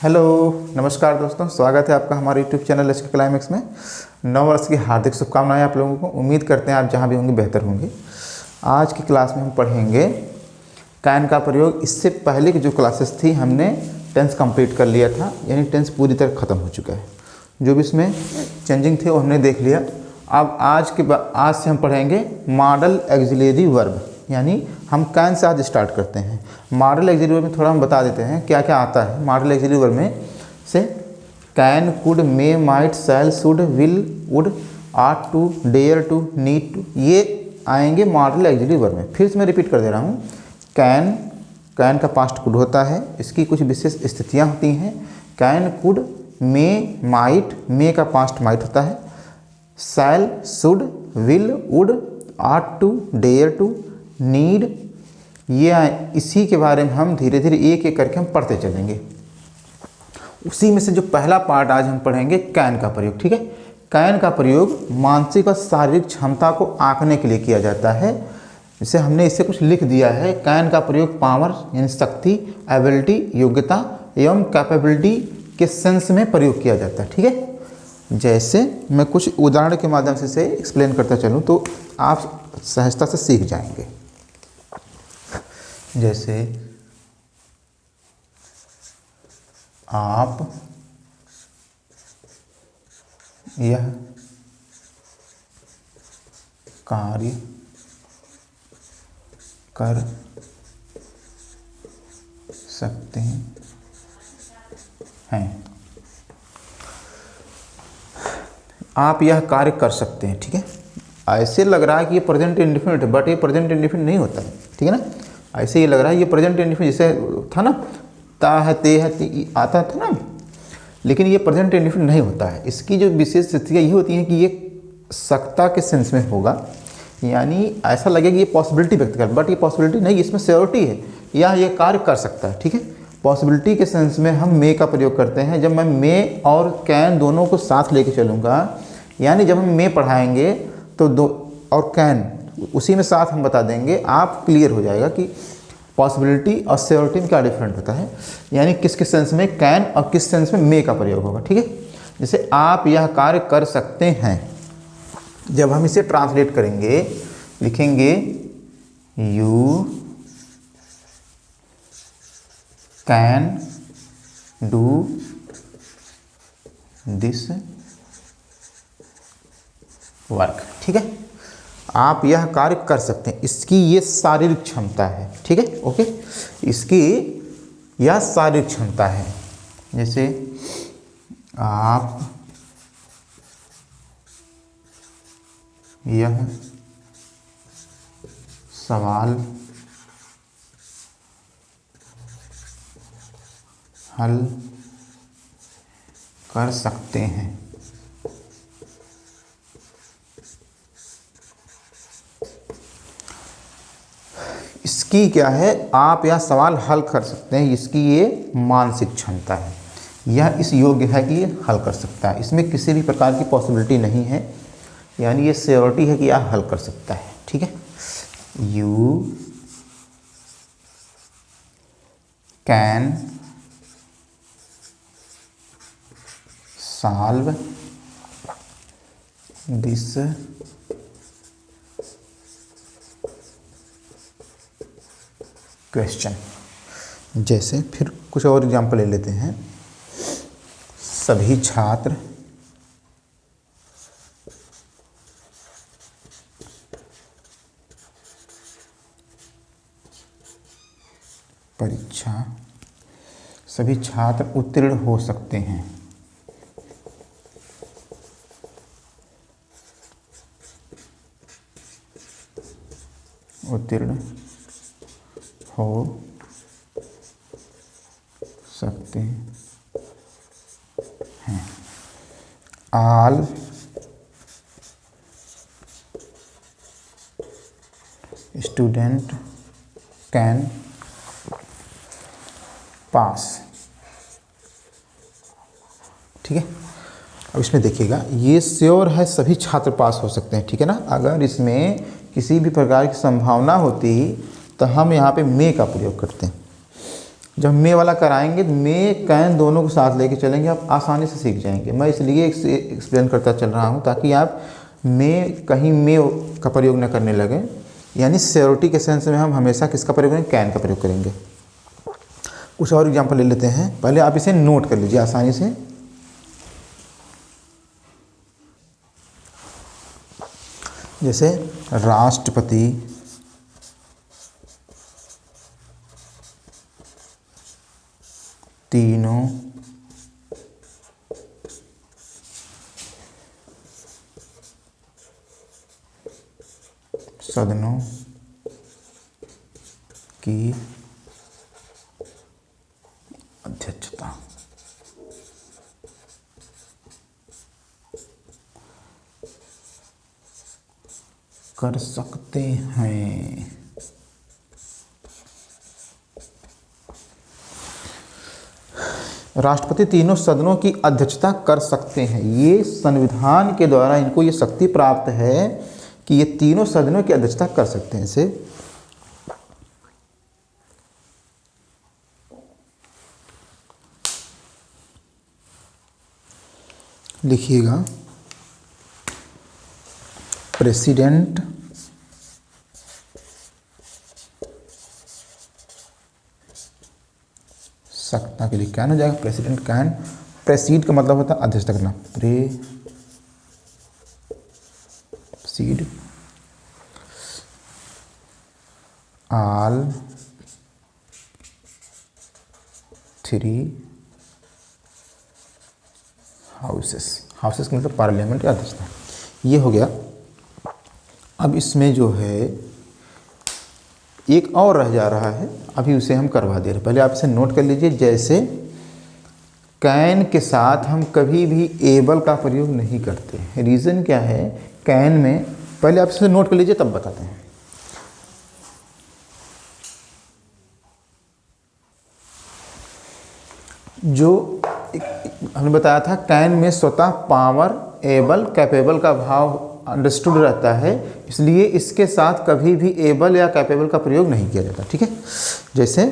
Hello, नमस्कार दोस्तों, स्वागत है आपका हमारे यूट्यूब चैनल एचके क्लाइमेक्स में। नव वर्ष की हार्दिक शुभकामनाएं आप लोगों को। उम्मीद करते हैं आप जहां भी होंगे बेहतर होंगे। आज की क्लास में हम पढ़ेंगे कैन का प्रयोग। इससे पहले की जो क्लासेस थी हमने टेंस कंप्लीट कर लिया था, यानी टेंस पूरी तरह ख़त्म हो चुका है। जो भी इसमें चेंजिंग थे वो हमने देख लिया। अब आज से हम पढ़ेंगे मॉडल ऑक्सिलरी वर्ब, यानी हम कैन से आज स्टार्ट करते हैं। मॉडल ऑक्सिलरी वर्ब में थोड़ा हम बता देते हैं क्या क्या आता है। मॉडल ऑक्सिलरी वर्ब में से can, could, may, might, shall, should, will, would, ought to, dare to, need to, ये आएंगे मॉडल ऑक्सिलरी वर्ब में। फिर से मैं रिपीट कर दे रहा हूँ। कैन का पास्ट कुड होता है, इसकी कुछ विशेष स्थितियाँ होती हैं। Can, could, may, might, may का पास्ट माइट होता है। Shall, should, will, would, ought to, dare to, need, ये इसी के बारे में हम धीरे धीरे एक एक करके हम पढ़ते चलेंगे। उसी में से जो पहला पार्ट आज हम पढ़ेंगे कैन का प्रयोग। ठीक है, कैन का प्रयोग मानसिक और शारीरिक क्षमता को आंकने के लिए किया जाता है। जैसे हमने इससे कुछ लिख दिया है। कैन का प्रयोग पावर यानी शक्ति, एबिलिटी योग्यता एवं कैपेबिलिटी के सेंस में प्रयोग किया जाता है। ठीक है, जैसे मैं कुछ उदाहरण के माध्यम से इसे एक्सप्लेन करता चलूँ तो आप सहजता से सीख जाएंगे। जैसे आप यह कार्य कर सकते हैं। आप यह कार्य कर सकते हैं। ठीक है, ऐसे लग रहा है कि ये प्रेजेंट इंडेफिनिट है, बट ये प्रेजेंट इंडेफिनिट नहीं होता है। ठीक है ना, ऐसे ये लग रहा है ये प्रेजेंट इंडेफिनिट जैसे था ना, ता है, ते है, आता था ना, लेकिन ये प्रेजेंट इंडेफिनिट नहीं होता है। इसकी जो विशेष स्थितियाँ ये होती हैं कि ये सकता के सेंस में होगा, यानी ऐसा लगेगा ये पॉसिबिलिटी व्यक्त कर, बट ये पॉसिबिलिटी नहीं, इसमें श्योरिटी है, या ये कार्य कर सकता है। ठीक है, पॉसिबिलिटी के सेंस में हम मे का प्रयोग करते हैं। जब मैं मे और कैन दोनों को साथ लेके चलूँगा, यानी जब हम मे पढ़ाएंगे तो दो और कैन उसी में साथ हम बता देंगे, आप क्लियर हो जाएगा कि पॉसिबिलिटी और श्योरिटी में क्या डिफरेंट होता है, यानी किस किस सेंस में कैन और किस सेंस में मे का प्रयोग होगा। ठीक है, जैसे आप यह कार्य कर सकते हैं, जब हम इसे ट्रांसलेट करेंगे लिखेंगे you can do this work. ठीक है, आप यह कार्य कर सकते हैं, इसकी ये शारीरिक क्षमता है। ठीक है, ओके, इसकी यह शारीरिक क्षमता है। जैसे आप यह सवाल हल कर सकते हैं। इसकी क्या है, आप यह सवाल हल कर सकते हैं, इसकी ये मानसिक क्षमता है, यह इस योग्य है कि ये हल कर सकता है। इसमें किसी भी प्रकार की पॉसिबिलिटी नहीं है, यानी ये श्योरिटी है कि यह हल कर सकता है। ठीक है, you can solve this question. जैसे फिर कुछ और एग्जाम्पल ले लेते हैं। सभी छात्र परीक्षा, सभी छात्र उत्तीर्ण हो सकते हैं। उत्तीर्ण हो सकते हैं। All student can pass. ठीक है, अब इसमें देखिएगा ये श्योर है सभी छात्र पास हो सकते हैं। ठीक है ना, अगर इसमें किसी भी प्रकार की संभावना होती तो हम यहाँ पे मे का प्रयोग करते हैं। जब मे वाला कराएंगे तो मे कैन दोनों को साथ लेके चलेंगे, आप आसानी से सीख जाएंगे। मैं इसलिए एक्सप्लेन करता चल रहा हूँ ताकि आप मे कहीं मे का प्रयोग न करने लगे, यानी श्योरिटी के सेंस में हम हमेशा किसका प्रयोग करेंगे, कैन का प्रयोग करेंगे। कुछ और एग्जाम्पल ले लेते हैं, पहले आप इसे नोट कर लीजिए आसानी से। जैसे राष्ट्रपति, तीनों सदनों की अध्यक्षता कर सकते हैं। राष्ट्रपति तीनों सदनों की अध्यक्षता कर सकते हैं। ये संविधान के द्वारा इनको ये शक्ति प्राप्त है कि ये तीनों सदनों की अध्यक्षता कर सकते हैं। इसे लिखिएगा, प्रेसिडेंट सकता के लिए कैन हो जाएगा, प्रेसिडेंट कैन। प्रेसीड का मतलब होता है अध्यक्षता करना, प्रेसीड ऑल 3 हाउसेस। हाउसेस का मतलब पार्लियामेंट या अध्यक्षता। ये हो गया। अब इसमें जो है एक और रह जा रहा है, अभी उसे हम करवा दे रहे हैं। पहले आप इसे नोट कर लीजिए। जैसे कैन के साथ हम कभी भी एबल का प्रयोग नहीं करते। रीज़न क्या है, कैन में, पहले आप इसे नोट कर लीजिए तब बताते हैं। जो हमने बताया था, कैन में स्वतः पावर, एबल, कैपेबल का भाव अंडरस्टूड रहता है, इसलिए इसके साथ कभी भी एबल या कैपेबल का प्रयोग नहीं किया जाता। ठीक है, जैसे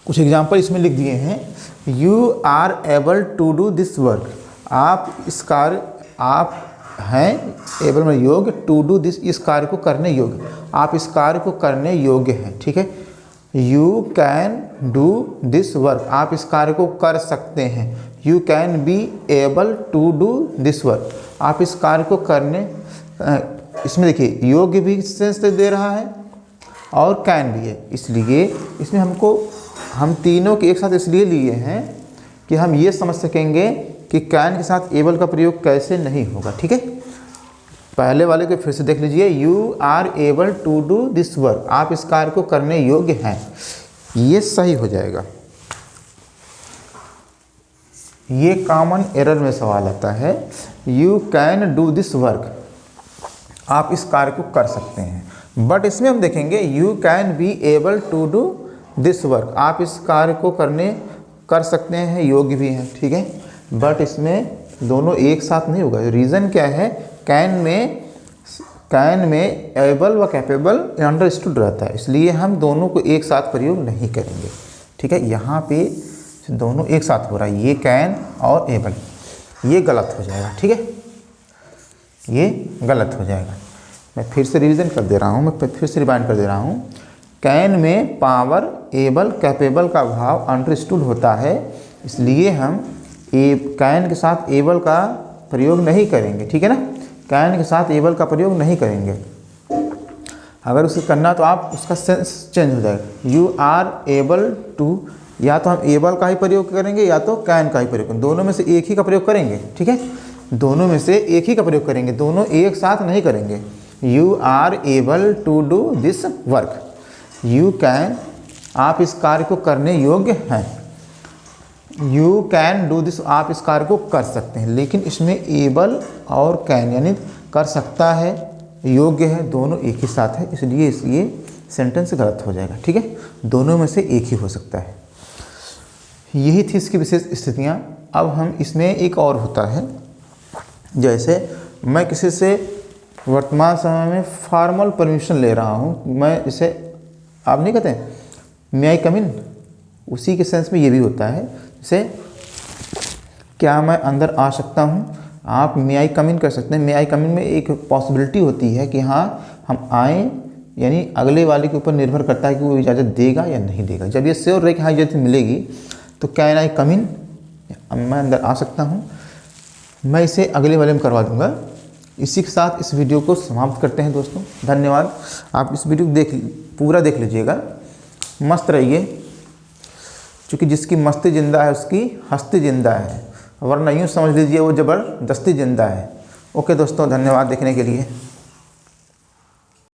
कुछ एग्जाम्पल इसमें लिख दिए हैं। You are able to do this work. आप इस कार्य, आप हैं एबल में योग्य, टू डू दिस इस कार्य को करने योग्य, आप इस कार्य को करने योग्य हैं। ठीक है, you can do this work, आप इस कार्य को कर सकते हैं। You can be able to do this work, आप इस कार्य को करने, इसमें देखिए योग्य भी सेंस दे रहा है और कैन भी है, इसलिए इसमें हम तीनों के एक साथ इसलिए लिए हैं कि हम ये समझ सकेंगे कि कैन के साथ एबल का प्रयोग कैसे नहीं होगा। ठीक है, पहले वाले को फिर से देख लीजिए। You are able to do this work, आप इस कार्य को करने योग्य हैं, ये सही हो जाएगा। ये कॉमन एरर में सवाल आता है। You can do this work, आप इस कार्य को कर सकते हैं, बट इसमें हम देखेंगे you can be able to do this work, आप इस कार्य को कर सकते हैं, योग्य भी हैं। ठीक है, बट इसमें दोनों एक साथ नहीं होगा। रीज़न क्या है, कैन में एबल व कैपेबल अंडरस्टूड रहता है, इसलिए हम दोनों को एक साथ प्रयोग नहीं करेंगे। ठीक है, यहाँ पे दोनों एक साथ हो रहा है, ये कैन और एबल, ये गलत हो जाएगा। ठीक है, ये गलत हो जाएगा। मैं फिर से रिवीजन कर दे रहा हूँ, मैं फिर से रिवाइंड कर दे रहा हूँ। कैन में पावर, एबल, कैपेबल का भाव अंडरस्टूड होता है, इसलिए हम कैन के साथ एबल का प्रयोग नहीं करेंगे। ठीक है ना, कैन के साथ एबल का प्रयोग नहीं करेंगे। अगर उसे करना तो आप उसका सेंस चेंज हो जाएगा। यू आर एबल टू, या तो हम एबल का ही प्रयोग करेंगे या तो कैन का ही प्रयोग करेंगे, दोनों में से एक ही का प्रयोग करेंगे। ठीक है, दोनों में से एक ही का प्रयोग करेंगे, दोनों एक साथ नहीं करेंगे। You are able to do this work, you can, आप इस कार्य को करने योग्य हैं। यू कैन डू दिस, आप इस कार्य को कर सकते हैं, लेकिन इसमें एबल और कैन यानी कर सकता है, योग्य है, दोनों एक ही साथ है, इसलिए ये सेंटेंस गलत हो जाएगा। ठीक है, दोनों में से एक ही हो सकता है। यही थी इसकी विशेष स्थितियाँ। अब हम इसमें एक और होता है, जैसे मैं किसी से वर्तमान समय में फॉर्मल परमिशन ले रहा हूँ, मैं इसे, आप नहीं कहते मे आई कम इन, उसी के सेंस में ये भी होता है। जैसे क्या मैं अंदर आ सकता हूँ, आप मे आई कम इन कर सकते हैं। मे आई कम इन में एक पॉसिबिलिटी होती है कि हाँ हम आएँ, यानी अगले वाले के ऊपर निर्भर करता है कि वो इजाज़त देगा या नहीं देगा। जब ये श्योर रहे कि हाँ इजाज़त मिलेगी तो कैन आई कम इन, मैं अंदर आ सकता हूँ, मैं इसे अगले वाले में करवा दूँगा। इसी के साथ इस वीडियो को समाप्त करते हैं दोस्तों। धन्यवाद। आप इस वीडियो को पूरा देख लीजिएगा, मस्त रहिए, क्योंकि जिसकी मस्ती ज़िंदा है उसकी हस्ती ज़िंदा है, वरना यूँ समझ लीजिए वो ज़बरदस्ती ज़िंदा है। ओके दोस्तों, धन्यवाद देखने के लिए।